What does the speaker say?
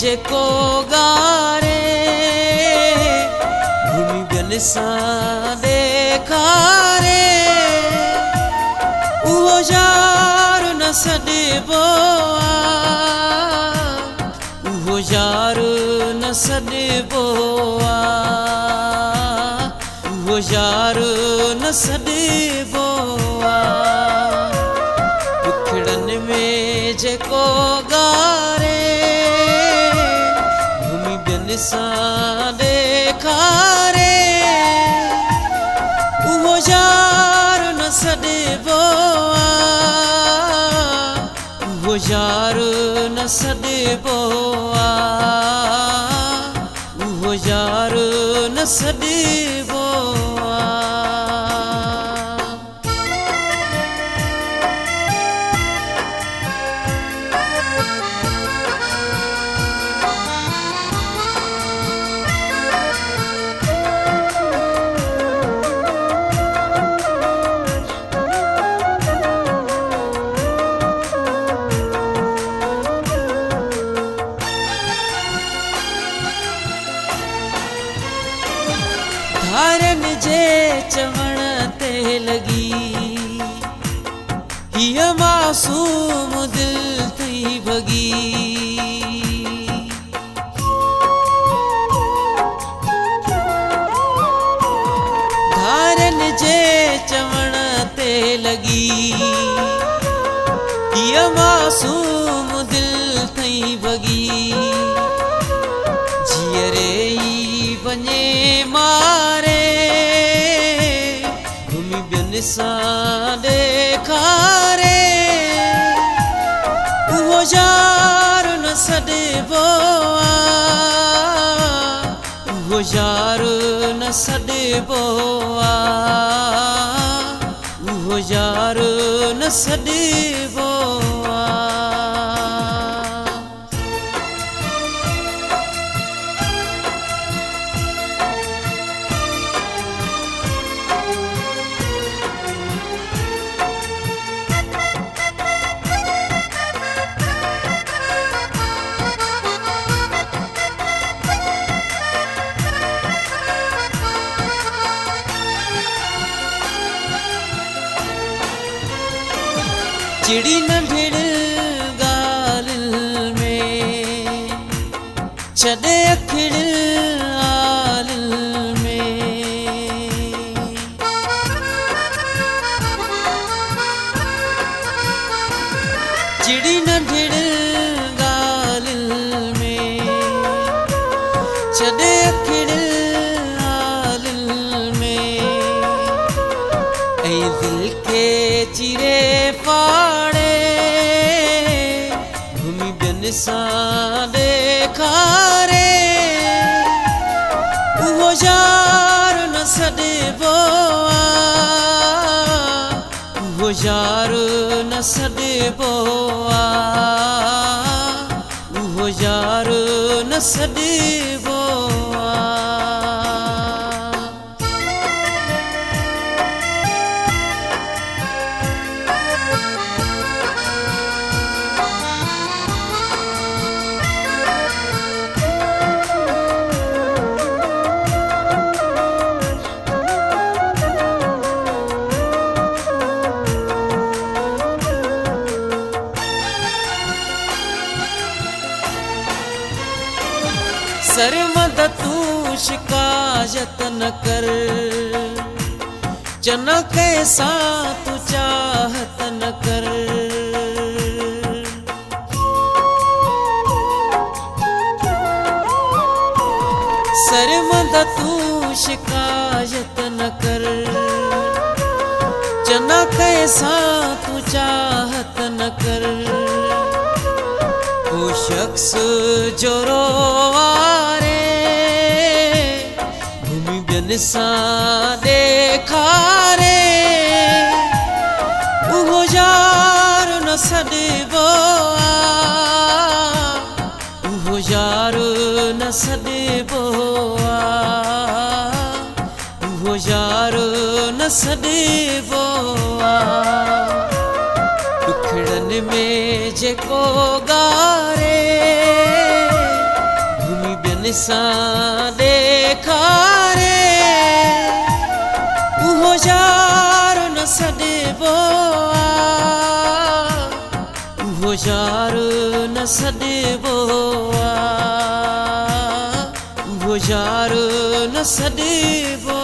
जेको गारे भूमि बियन सां ॾेखारे उहो यार न सॾिबो आहे, उहो यार न सॾिबो आहे, उहो यार न सॾिबो आहे। दुखड़नि में जेको गारे भूमि बियन सां ॾेखारे उहो यार न सॾिबो आहे, उहो यार न सॾिबो आहे, उहो यार न सॾिबो आहे। धारनि जे चवण ते लगी हीअ मासूम दिल थी भगी, धारनि जे चवण ते लगी हीअ मासूम दिल थी भगी। जीअरे ई वञे मारे भूमि बियन सां ॾेखारे उहो यार न सॾिबो आहे, उहो यार न सॾिबो आहे, उहो यार न सॾिबो आहे। चिड़ी नंढिड़ ॻाल्हि में छॾे अखिड़ आलिल में, चिड़ी नंढिड़ ॻाल्हि में छॾे अखिड़ आलिल में, ऐं दिल खे चिरे फाड़े भूमि बियन सां ॾेखारे उहो यार न सॾिबो आहे, उहो यार न सॾिबो आहे, उहो यार न सॾिबो आहे। सरमद तू शिकायत न कर, जना कैसा तू चाहत न कर, सरमद तू शिकायत न कर, जना कैसा तू चाहत न कर। वो शख्स जो रोवारे भूमि बियन सां ॾेखारे उहो यार न सॾिबो आहे, उहो यार न सॾिबो आहे, उहो यार न सॾिबो आहे। दुखड़नि में जेको गारे भूमि बिन सां ॾेखारे उहो यार न सॾिबो आहे उहो यार न सॾिबो आहे उहो यार न सॾिबो